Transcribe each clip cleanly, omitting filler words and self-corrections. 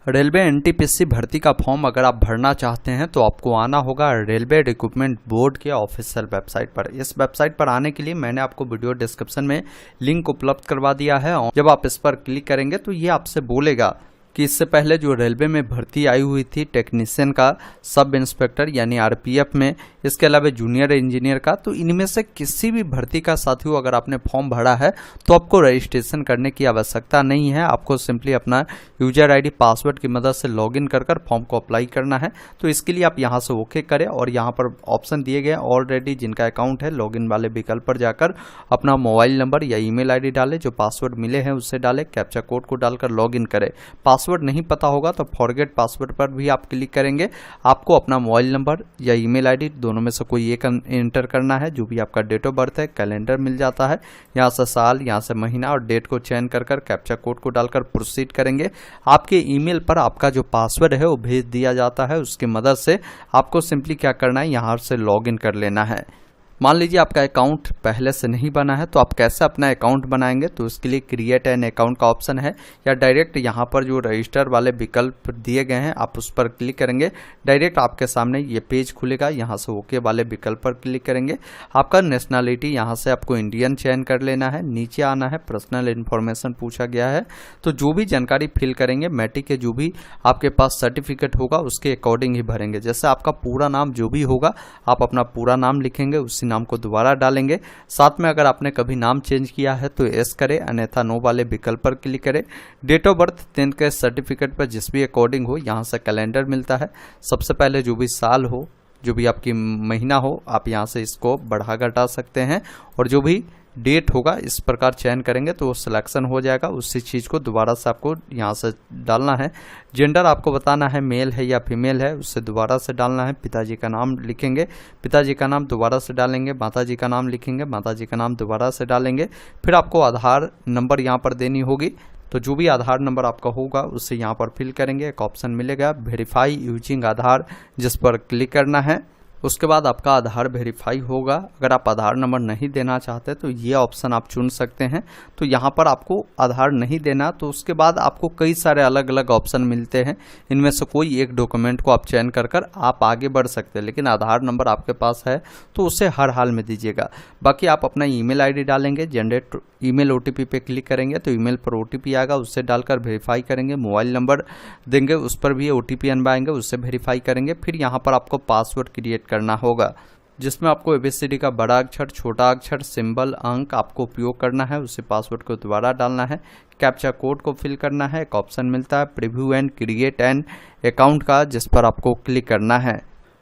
Railway NTPC भर्ती का form अगर आप भरना चाहते हैं तो आपको आना होगा रेलवे रिक्रूटमेंट बोर्ड के ऑफिशियल वेबसाइट पर। इस वेबसाइट पर आने के लिए मैंने आपको वीडियो डिस्क्रिप्शन में लिंक उपलब्ध करवा दिया है। जब आप इस पर क्लिक करेंगे तो ये आपसे बोलेगा कि इससे पहले जो रेलवे में भर्ती आई हुई थी टेक्नीशियन का, सब इंस्पेक्टर यानी आरपीएफ में, इसके अलावा जूनियर इंजीनियर का, तो इनमें से किसी भी भर्ती का साथियों अगर आपने फॉर्म भरा है तो आपको रजिस्ट्रेशन करने की आवश्यकता नहीं है। आपको सिंपली अपना यूजर आईडी पासवर्ड की मदद से लॉगिन कर फॉर्म को अप्लाई करना है। तो इसके लिए आप यहाँ से ओके करें और यहाँ पर ऑप्शन दिए गए ऑलरेडी जिनका अकाउंट है लॉगिन वाले विकल्प पर जाकर अपना मोबाइल नंबर या ईमेल आईडी डालें, जो पासवर्ड मिले हैं उससे डालें, कैप्चा कोड को डालकर लॉगिन करें। पासवर्ड नहीं पता होगा तो फॉरगेट पासवर्ड पर भी आप क्लिक करेंगे। आपको अपना मोबाइल नंबर या ईमेल आईडी दोनों में से कोई एक एंटर करना है। जो भी आपका डेट ऑफ बर्थ है, कैलेंडर मिल जाता है, यहाँ से साल, यहाँ से महीना और डेट को चयन कर कैप्चा कोड को डालकर प्रोसीड करेंगे। आपके ईमेल पर आपका जो पासवर्ड है वो भेज दिया जाता है। उसकी मदद से आपको सिंपली क्या करना है, यहाँ से लॉगिन कर लेना है। मान लीजिए आपका अकाउंट पहले से नहीं बना है तो आप कैसे अपना अकाउंट बनाएंगे, तो उसके लिए क्रिएट एन अकाउंट का ऑप्शन है या डायरेक्ट यहाँ पर जो रजिस्टर वाले विकल्प दिए गए हैं आप उस पर क्लिक करेंगे। डायरेक्ट आपके सामने ये पेज खुलेगा, यहाँ से ओके वाले विकल्प पर क्लिक करेंगे। आपका नेशनलिटी यहाँ से आपको इंडियन चयन कर लेना है। नीचे आना है, पर्सनल इन्फॉर्मेशन पूछा गया है तो जो भी जानकारी फिल करेंगे मैट्रिक के जो भी आपके पास सर्टिफिकेट होगा उसके अकॉर्डिंग ही भरेंगे। जैसे आपका पूरा नाम जो भी होगा आप अपना पूरा नाम लिखेंगे, उसी नाम को दोबारा डालेंगे। साथ में अगर आपने कभी नाम चेंज किया है तो यस करें, अन्यथा नो वाले विकल्प पर क्लिक करें। डेट ऑफ बर्थ 10th के सर्टिफिकेट पर जिस भी अकॉर्डिंग हो, यहाँ से कैलेंडर मिलता है। सबसे पहले जो भी साल हो, जो भी आपकी महीना हो, आप यहाँ से इसको बढ़ा घटा सकते हैं और जो भी डेट होगा इस प्रकार चयन करेंगे तो वो सिलेक्शन हो जाएगा। उसी चीज़ को दोबारा से आपको यहाँ से डालना है। जेंडर आपको बताना है मेल है या फीमेल है, उससे दोबारा से डालना है। पिताजी का नाम लिखेंगे, पिताजी का नाम दोबारा से डालेंगे। माताजी का नाम लिखेंगे, माताजी का नाम दोबारा से डालेंगे। फिर आपको आधार नंबर यहाँ पर देनी होगी, तो जो भी आधार नंबर आपका होगा उससे यहाँ पर फिल करेंगे। एक ऑप्शन मिलेगा वेरीफाई यूजिंग आधार, जिस पर क्लिक करना है। उसके बाद आपका आधार वेरीफाई होगा। अगर आप आधार नंबर नहीं देना चाहते तो ये ऑप्शन आप चुन सकते हैं। तो यहाँ पर आपको आधार नहीं देना, तो उसके बाद आपको कई सारे अलग अलग ऑप्शन मिलते हैं। इनमें से कोई एक डॉक्यूमेंट को आप चयन कर आप आगे बढ़ सकते हैं, लेकिन आधार नंबर आपके पास है तो उसे हर हाल में दीजिएगा। बाकी आप अपना ईमेल आईडी डालेंगे, जनरेट ईमेल ओटीपी पे क्लिक करेंगे तो ईमेल पर ओटीपी आएगा, उससे डालकर वेरीफाई करेंगे। मोबाइल नंबर देंगे, उस पर भी ओटीपी अनवाएंगे, उससे वेरीफाई करेंगे। फिर यहाँ पर आपको पासवर्ड क्रिएट करना होगा, जिसमें आपको एबीसीडी का बड़ा अक्षर, छोटा अक्षर, सिंबल, अंक आपको उपयोग करना है। उसे पासवर्ड को दोबारा डालना है। कैप्चा कोड को फिल करना है। एक ऑप्शन मिलता है preview and create an account का, जिस पर आपको क्लिक करना है।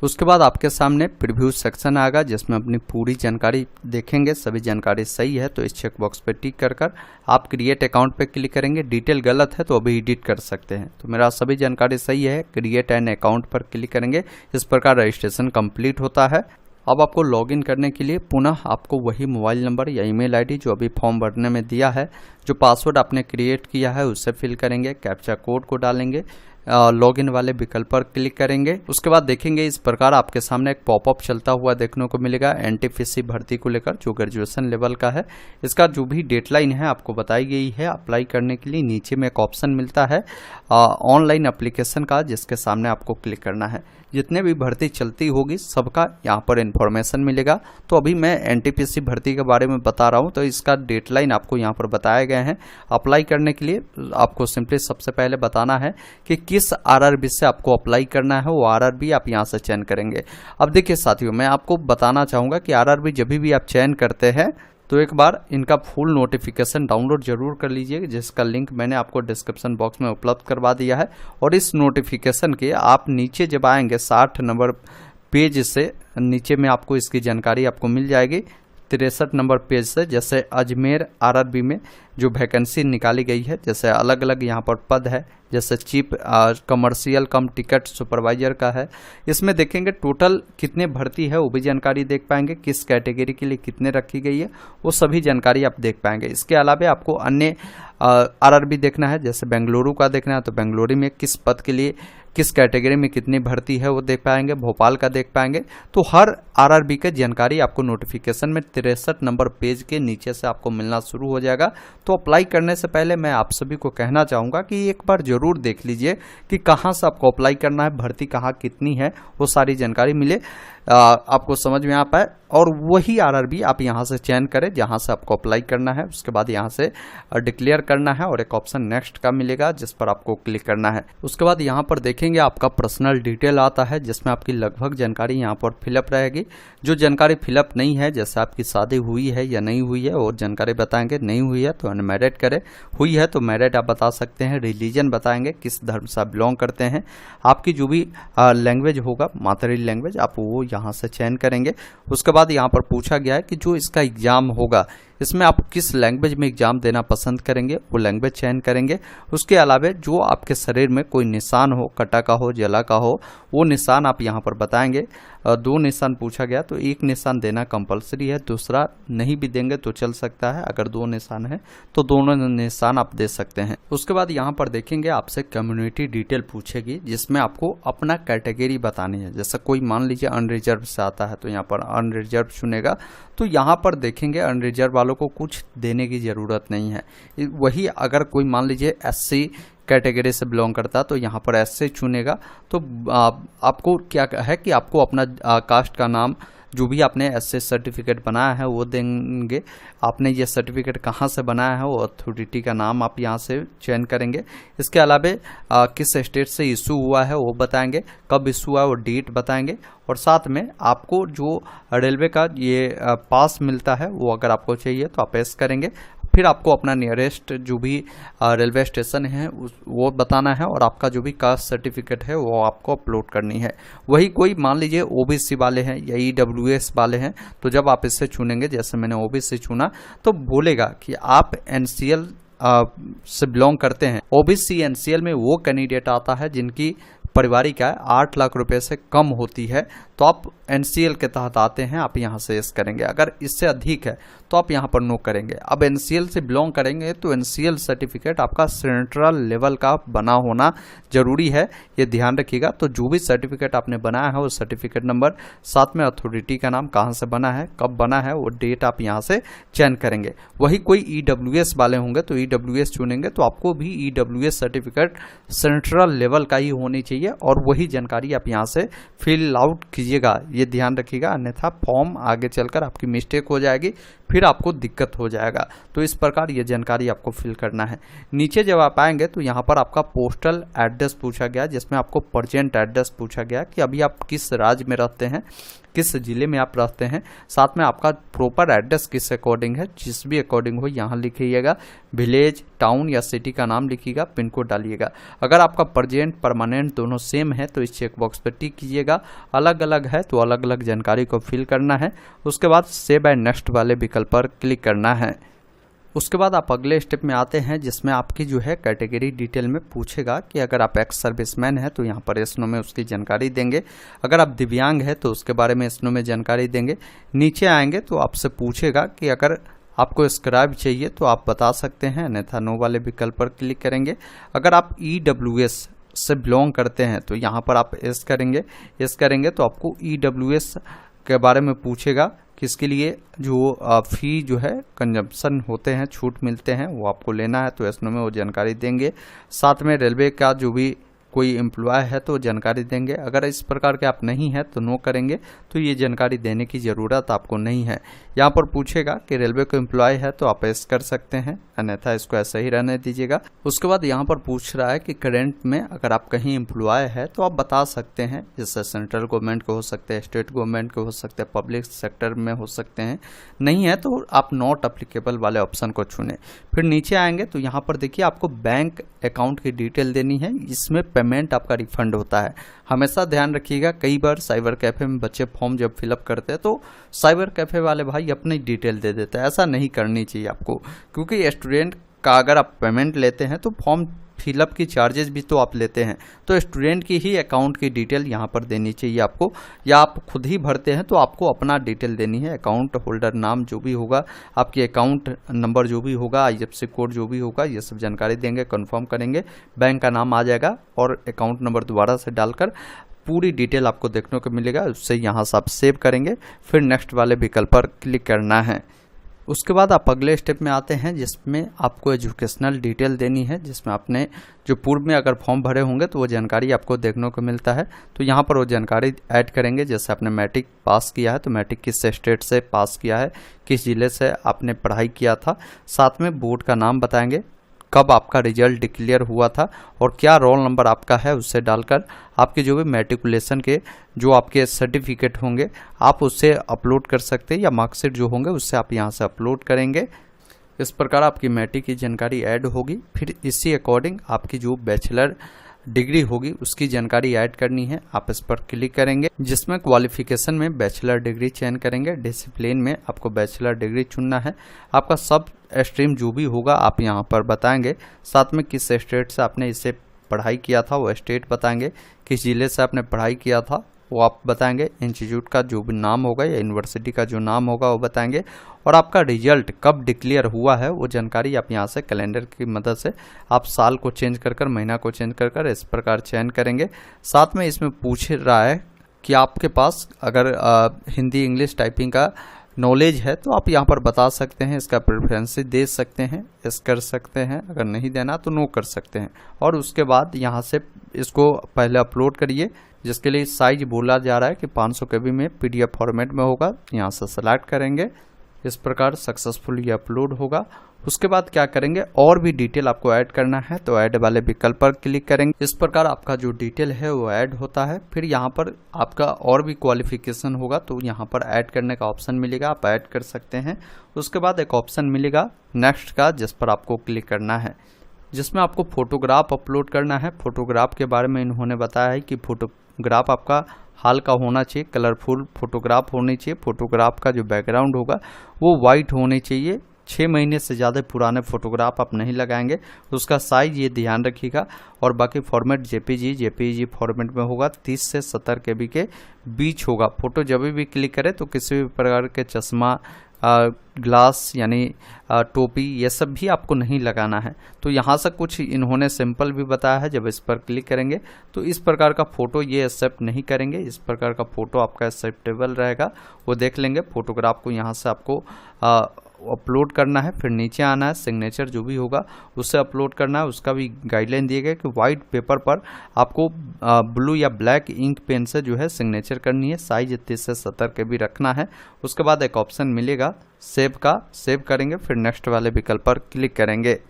उसके बाद आपके सामने प्रीव्यू सेक्शन आएगा जिसमें अपनी पूरी जानकारी देखेंगे। सभी जानकारी सही है तो इस चेक बॉक्स पे टिक कर आप क्रिएट अकाउंट पे क्लिक करेंगे। डिटेल गलत है तो अभी एडिट कर सकते हैं। तो मेरा सभी जानकारी सही है, क्रिएट एन अकाउंट पर क्लिक करेंगे। इस प्रकार रजिस्ट्रेशन कंप्लीट होता है। अब आपको लॉगिन करने के लिए पुनः आपको वही मोबाइल नंबर या ईमेल आईडी जो अभी फॉर्म भरने में दिया है, जो पासवर्ड आपने क्रिएट किया है उससे फिल करेंगे। कैप्चा कोड को डालेंगे, लॉगिन वाले विकल्प पर क्लिक करेंगे। उसके बाद देखेंगे इस प्रकार आपके सामने एक पॉपअप चलता हुआ देखने को मिलेगा एनटीपीसी भर्ती को लेकर, जो ग्रेजुएशन लेवल का है। इसका जो भी डेडलाइन है आपको बताई गई है अप्लाई करने के लिए। नीचे में एक ऑप्शन मिलता है ऑनलाइन एप्लीकेशन का, जिसके सामने आपको क्लिक करना है। जितने भी भर्ती चलती होगी सबका यहाँ पर इन्फॉर्मेशन मिलेगा। तो अभी मैं एनटीपीसी भर्ती के बारे में बता रहा हूँ, तो इसका डेडलाइन आपको यहाँ पर बताए गए हैं। अप्लाई करने के लिए आपको सिंपली सबसे पहले बताना है कि किस आरआरबी से आपको अप्लाई करना है, वो आरआरबी आप यहाँ से चयन करेंगे। अब देखिए साथियों, मैं आपको बताना चाहूँगा कि आरआरबी जब भी आप चयन करते हैं तो एक बार इनका फुल नोटिफिकेशन डाउनलोड जरूर कर लीजिए, जिसका लिंक मैंने आपको डिस्क्रिप्शन बॉक्स में उपलब्ध करवा दिया है। और इस नोटिफिकेशन के आप नीचे जब आएंगे 60 नंबर पेज से नीचे में आपको इसकी जानकारी आपको मिल जाएगी। 63 नंबर पेज से, जैसे अजमेर आरआरबी में जो वैकेंसी निकाली गई है, जैसे अलग अलग यहाँ पर पद है, जैसे चीफ कमर्शियल कम टिकट सुपरवाइजर का है। इसमें देखेंगे टोटल कितने भर्ती है वो भी जानकारी देख पाएंगे, किस कैटेगरी के लिए कितने रखी गई है वो सभी जानकारी आप देख पाएंगे। इसके अलावा आपको अन्य आरआरबी देखना है, जैसे बेंगलुरु का देखना है तो बेंगलुरु में किस पद के लिए किस कैटेगरी में कितनी भर्ती है वो देख पाएंगे, भोपाल का देख पाएंगे। तो हर आरआरबी की जानकारी आपको नोटिफिकेशन में 63 नंबर पेज के नीचे से आपको मिलना शुरू हो जाएगा। तो अप्लाई करने से पहले मैं आप सभी को कहना चाहूँगा कि एक बार जरूर ज़रूर देख लीजिए कि कहाँ से आपको अप्लाई करना है, भर्ती कहाँ कितनी है, वो सारी जानकारी मिले, आपको समझ में आ पाए, और वही आरआरबी आप यहाँ से चयन करें जहाँ से आपको अप्लाई करना है। उसके बाद यहाँ से डिक्लेयर करना है और एक ऑप्शन नेक्स्ट का मिलेगा जिस पर आपको क्लिक करना है। उसके बाद यहाँ पर देखेंगे आपका पर्सनल डिटेल आता है जिसमें आपकी लगभग जानकारी यहाँ पर फिलअप रहेगी। जो जानकारी फिलअप नहीं है, जैसे आपकी शादी हुई है या नहीं हुई है, और जानकारी बताएंगे, नहीं हुई है तो अनमैरिड करें, हुई है तो मैरिड आप बता सकते हैं, रिलीजन बताएंगे किस धर्म से आप बिलोंग करते हैं, आपकी जो भी लैंग्वेज होगा मातरी लैंग्वेज आप वो यहाँ से चयन करेंगे। उसके बाद यहाँ पर पूछा गया है कि जो इसका एग्जाम होगा इसमें आप किस लैंग्वेज में एग्जाम देना पसंद करेंगे, वो लैंग्वेज चयन करेंगे। उसके अलावा जो आपके शरीर में कोई निशान हो, कटा का हो, जला का हो, वो निशान आप यहाँ पर बताएंगे। 2 निशान पूछा गया तो 1 निशान देना कंपलसरी है, दूसरा नहीं भी देंगे तो चल सकता है। अगर 2 निशान है तो दोनों निशान आप दे सकते हैं। उसके बाद यहाँ पर देखेंगे आपसे कम्युनिटी डिटेल पूछेगी जिसमें आपको अपना कैटेगरी बतानी है। जैसे कोई मान लीजिए अनरिजर्व से आता है तो यहाँ पर अनरिजर्व चुनेगा, तो यहाँ पर देखेंगे अनरिजर्व वालों को कुछ देने की ज़रूरत नहीं है। वही अगर कोई मान लीजिए एससी कैटेगरी से बिलोंग करता है तो यहाँ पर एससी चुनेगा, तो आपको क्या है कि आपको अपना कास्ट का नाम, जो भी आपने एससी सर्टिफिकेट बनाया है वो देंगे। आपने ये सर्टिफिकेट कहाँ से बनाया है वो अथॉरिटी का नाम आप यहाँ से चयन करेंगे। इसके अलावा किस स्टेट से इशू हुआ है वो बताएंगे, कब इशू हुआ है वो डेट बताएंगे, और साथ में आपको जो रेलवे का ये पास मिलता है वो अगर आपको चाहिए तो आप एस करेंगे। फिर आपको अपना नियरेस्ट जो भी रेलवे स्टेशन है वो बताना है, और आपका जो भी कास्ट सर्टिफिकेट है वो आपको अपलोड करनी है। वही कोई मान लीजिए ओबीसी वाले हैं या ईडब्ल्यूएस वाले हैं, तो जब आप इससे चुनेंगे, जैसे मैंने ओबीसी चुना, तो बोलेगा कि आप एनसीएल से बिलोंग करते हैं। ओबीसी एनसीएल में वो कैंडिडेट आता है जिनकी पारिवारिक आय 8 लाख रुपए से कम होती है, तो आप एनसीएल के तहत आते हैं, आप यहाँ से यस करेंगे। अगर इससे अधिक है तो आप यहाँ पर नो करेंगे। अब एनसीएल से बिलोंग करेंगे तो एनसीएल सर्टिफिकेट आपका सेंट्रल लेवल का बना होना जरूरी है, ये ध्यान रखिएगा। तो जो भी सर्टिफिकेट आपने बनाया है वो सर्टिफिकेट नंबर, साथ में अथॉरिटी का नाम, कहाँ से बना है, कब बना है, वो डेट आप यहाँ से चयन करेंगे। वही कोई ईडब्ल्यूएस वाले होंगे तो ईडब्ल्यूएस चुनेंगे, तो आपको भी ईडब्ल्यूएस सर्टिफिकेट सेंट्रल लेवल का ही होनी चाहिए, और वही जानकारी आप यहाँ से फिल आउट कीजिएगा, ये ध्यान रखिएगा, अन्यथा फॉर्म आगे चलकर आपकी मिस्टेक हो जाएगी, फिर आपको दिक्कत हो जाएगा। तो इस प्रकार ये जानकारी आपको फिल करना है। नीचे जब आप आएंगे तो यहाँ पर आपका पोस्टल एड्रेस पूछा गया, जिसमें आपको प्रेजेंट एड्रेस पूछा गया कि अभी आप किस राज्य में रहते हैं, किस जिले में आप रहते हैं, साथ में आपका प्रॉपर एड्रेस किस अकॉर्डिंग है, जिस भी अकॉर्डिंग हो यहाँ लिखिएगा। विलेज, टाउन या सिटी का नाम लिखिएगा, पिन कोड डालिएगा। अगर आपका प्रेजेंट परमानेंट दोनों सेम है तो इस चेक बॉक्स पर टिक कीजिएगा। अलग अलग है तो अलग अलग जानकारी को फिल करना है। उसके बाद सेव एंड नेक्स्ट वाले विकल्प पर क्लिक करना है। उसके बाद आप अगले स्टेप में आते हैं जिसमें आपकी जो है कैटेगरी डिटेल में पूछेगा कि अगर आप एक्स सर्विसमैन है तो यहाँ पर एसनो में उसकी जानकारी देंगे। अगर आप दिव्यांग है तो उसके बारे में एसनो में जानकारी देंगे। नीचे आएंगे तो आपसे पूछेगा कि अगर आपको स्क्राइब चाहिए तो आप बता सकते हैं, अन्यथा नो वाले विकल्प पर क्लिक करेंगे। अगर आप ईडब्ल्यूएस से बिलोंग करते हैं तो यहाँ पर आप एस करेंगे तो आपको ईडब्ल्यूएस के बारे में पूछेगा कि इसके लिए जो फी जो है कंजम्पशन होते हैं, छूट मिलते हैं, वो आपको लेना है, तो एसनो में वो जानकारी देंगे। साथ में रेलवे का जो भी कोई एम्प्लॉय है तो जानकारी देंगे। अगर इस प्रकार के आप नहीं हैं तो नो करेंगे, तो ये जानकारी देने की ज़रूरत आपको नहीं है। यहाँ पर पूछेगा कि रेलवे का एम्प्लॉय है तो आप एस कर सकते हैं, अन्यथा इसको ऐसे ही रहने दीजिएगा। उसके बाद यहाँ पर पूछ रहा है कि करंट में अगर आप कहीं एम्प्लॉय है तो आप बता सकते हैं, जैसे सेंट्रल गवर्नमेंट के हो सकते हैं, स्टेट गवर्नमेंट के हो सकते हैं, पब्लिक सेक्टर में हो सकते हैं। नहीं है तो आप नॉट अप्लीकेबल वाले ऑप्शन को चुनें। फिर नीचे आएंगे तो यहाँ पर देखिए आपको बैंक अकाउंट की डिटेल देनी है, इसमें पेमेंट आपका रिफंड होता है। हमेशा ध्यान रखिएगा, कई बार साइबर कैफे में बच्चे फॉर्म जब फिलअप करते हैं तो साइबर कैफे वाले भाई अपनी डिटेल दे देते हैं। ऐसा नहीं करनी चाहिए आपको, क्योंकि स्टूडेंट का अगर आप पेमेंट लेते हैं तो फॉर्म फिलअप की चार्जेस भी तो आप लेते हैं, तो स्टूडेंट की ही अकाउंट की डिटेल यहाँ पर देनी चाहिए आपको, या आप खुद ही भरते हैं तो आपको अपना डिटेल देनी है। अकाउंट होल्डर नाम जो भी होगा, आपकी अकाउंट नंबर जो भी होगा, IFSC कोड जो भी होगा, ये सब जानकारी देंगे, कंफर्म करेंगे, बैंक का नाम आ जाएगा और अकाउंट नंबर दोबारा से डालकर पूरी डिटेल आपको देखने को मिलेगा। उससे यहाँ से आप सेव करेंगे, फिर नेक्स्ट वाले विकल्प पर क्लिक करना है। उसके बाद आप अगले स्टेप में आते हैं जिसमें आपको एजुकेशनल डिटेल देनी है, जिसमें आपने जो पूर्व में अगर फॉर्म भरे होंगे तो वो जानकारी आपको देखने को मिलता है। तो यहाँ पर वो जानकारी ऐड करेंगे, जैसे आपने मैट्रिक पास किया है तो मैट्रिक किस स्टेट से पास किया है, किस जिले से आपने पढ़ाई किया था, साथ में बोर्ड का नाम बताएंगे, कब आपका रिजल्ट डिक्लेयर हुआ था और क्या रोल नंबर आपका है उससे डालकर आपके जो भी मैट्रिकुलेशन के जो आपके सर्टिफिकेट होंगे आप उससे अपलोड कर सकते हैं, या मार्कशीट जो होंगे उससे आप यहां से अपलोड करेंगे। इस प्रकार आपकी मैट्रिक की जानकारी ऐड होगी। फिर इसी अकॉर्डिंग आपकी जो बैचलर डिग्री होगी उसकी जानकारी ऐड करनी है। आप इस पर क्लिक करेंगे, जिसमें क्वालिफिकेशन में बैचलर डिग्री चयन करेंगे, डिसिप्लिन में आपको बैचलर डिग्री चुनना है। आपका सब स्ट्रीम जो भी होगा आप यहाँ पर बताएंगे, साथ में किस स्टेट से आपने इसे पढ़ाई किया था वो स्टेट बताएंगे, किस जिले से आपने पढ़ाई किया था वो आप बताएंगे, इंस्टीट्यूट का जो भी नाम होगा या यूनिवर्सिटी का जो नाम होगा वो बताएंगे, और आपका रिजल्ट कब डिक्लेयर हुआ है वो जानकारी आप यहाँ से कैलेंडर की मदद से आप साल को चेंज कर महीना को चेंज कर इस प्रकार चयन करेंगे। साथ में इसमें पूछ रहा है कि आपके पास अगर हिंदी इंग्लिश टाइपिंग का नॉलेज है तो आप यहाँ पर बता सकते हैं, इसका प्रेफरेंस दे सकते हैं, यस कर सकते हैं, अगर नहीं देना तो नो कर सकते हैं। और उसके बाद यहाँ से इसको पहले अपलोड करिए, जिसके लिए साइज बोला जा रहा है कि 500 KB में PDF फॉर्मेट में होगा। यहाँ से सेलेक्ट करेंगे, इस प्रकार सक्सेसफुली अपलोड होगा। उसके बाद क्या करेंगे, और भी डिटेल आपको ऐड करना है तो ऐड वाले विकल्प पर क्लिक करेंगे। इस प्रकार आपका जो डिटेल है वो ऐड होता है। फिर यहाँ पर आपका और भी क्वालिफिकेशन होगा तो यहाँ पर ऐड करने का ऑप्शन मिलेगा, आप ऐड कर सकते हैं। उसके बाद एक ऑप्शन मिलेगा नेक्स्ट का, जिस पर आपको क्लिक करना है, जिसमें आपको फोटोग्राफ अपलोड करना है। फोटोग्राफ के बारे में इन्होंने बताया है कि फोटोग्राफ आपका हाल का होना चाहिए, कलरफुल फोटोग्राफ होनी चाहिए। फोटोग्राफ का जो बैकग्राउंड होगा वो वाइट होनी चाहिए। 6 महीने से ज़्यादा पुराने फोटोग्राफ आप नहीं लगाएंगे। उसका साइज ये ध्यान रखिएगा। और बाकी फॉर्मेट जेपीजी फॉर्मेट में होगा, 30 से 70 KB के बीच होगा। फोटो जब भी क्लिक करें तो किसी भी प्रकार के चश्मा, ग्लास यानी टोपी ये सब भी आपको नहीं लगाना है। तो यहाँ से कुछ इन्होंने सिंपल भी बताया है। जब इस पर क्लिक करेंगे तो इस प्रकार का फ़ोटो ये एक्सेप्ट नहीं करेंगे। इस प्रकार का फ़ोटो आपका एक्सेप्टेबल रहेगा, वो देख लेंगे। फोटोग्राफ को यहाँ से आपको अपलोड करना है। फिर नीचे आना है, सिग्नेचर जो भी होगा उससे अपलोड करना है। उसका भी गाइडलाइन दिए गए कि वाइट पेपर पर आपको ब्लू या ब्लैक इंक पेन से जो है सिग्नेचर करनी है। साइज 30 से 70 KB रखना है। उसके बाद एक ऑप्शन मिलेगा सेव का, सेव करेंगे। फिर नेक्स्ट वाले विकल्प पर क्लिक करेंगे।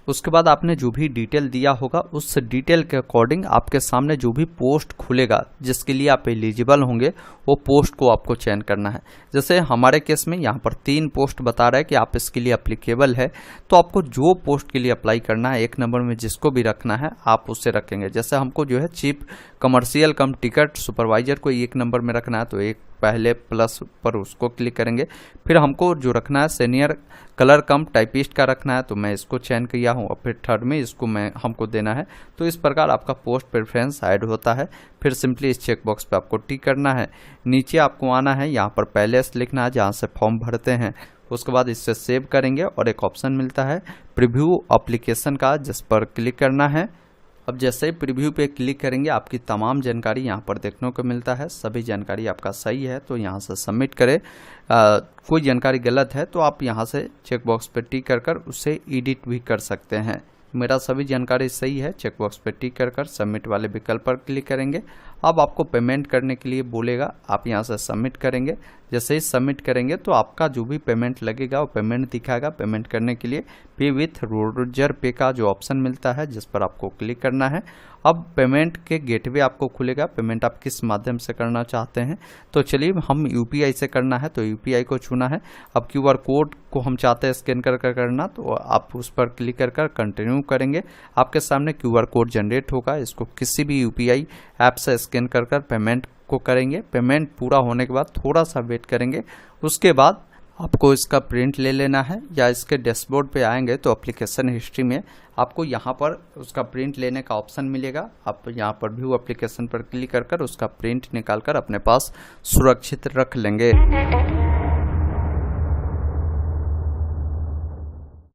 उसके बाद आपने जो भी डिटेल दिया होगा उस डिटेल के अकॉर्डिंग आपके सामने जो भी पोस्ट खुलेगा जिसके लिए आप एलिजिबल होंगे वो पोस्ट को आपको चयन करना है। जैसे हमारे केस में यहाँ पर 3 पोस्ट बता रहा है कि आप इसके लिए अप्लीकेबल है, तो आपको जो पोस्ट के लिए अप्लाई करना है 1 नंबर में जिसको भी रखना है आप उससे रखेंगे। जैसे हमको जो है चीफ कमर्शियल कम टिकट सुपरवाइजर को 1 नंबर में रखना है तो एक पहले प्लस पर उसको क्लिक करेंगे। फिर हमको जो रखना है सीनियर कलर कम टाइपिस्ट का रखना है तो मैं इसको चयन किया हूँ, और फिर थर्ड में इसको हमको देना है। तो इस प्रकार आपका पोस्ट प्रेफरेंस ऐड होता है। फिर सिंपली इस चेक बॉक्स पे आपको टिक करना है। नीचे आपको आना है, यहाँ पर पहले से लिखना है जहाँ से फॉर्म भरते हैं। उसके बाद इससे सेव करेंगे और एक ऑप्शन मिलता है प्रीव्यू एप्लीकेशन का, जिस पर क्लिक करना है। अब जैसे ही प्रीव्यू पे क्लिक करेंगे आपकी तमाम जानकारी यहाँ पर देखने को मिलता है। सभी जानकारी आपका सही है तो यहाँ से सबमिट करें। कोई जानकारी गलत है तो आप यहाँ से चेक बॉक्स पे टिक कर उसे एडिट भी कर सकते हैं। मेरा सभी जानकारी सही है, चेक बॉक्स पे टिक कर सबमिट वाले विकल्प पर क्लिक करेंगे। अब आपको पेमेंट करने के लिए बोलेगा, आप यहाँ से सबमिट करेंगे। जैसे ही सबमिट करेंगे तो आपका जो भी पेमेंट लगेगा वो पेमेंट दिखाएगा। पेमेंट करने के लिए पे विथ रोजर पे का जो ऑप्शन मिलता है जिस पर आपको क्लिक करना है। अब पेमेंट के गेटवे आपको खुलेगा, पेमेंट आप किस माध्यम से करना चाहते हैं। तो चलिए हम UPI से करना है तो UPI को चुना है। अब QR कोड को हम चाहते हैं स्कैन कर करना, तो आप उस पर क्लिक कर कंटिन्यू करेंगे। आपके सामने QR कोड जनरेट होगा, इसको किसी भी UPI ऐप से स्कैन कर पेमेंट को करेंगे। पेमेंट पूरा होने के बाद थोड़ा सा वेट करेंगे। उसके बाद आपको इसका प्रिंट ले लेना है, या इसके डैशबोर्ड पे आएंगे तो एप्लीकेशन हिस्ट्री में आपको यहाँ पर उसका प्रिंट लेने का ऑप्शन मिलेगा। आप यहाँ पर व्यू एप्लीकेशन पर क्लिक कर उसका प्रिंट निकाल कर अपने पास सुरक्षित रख लेंगे।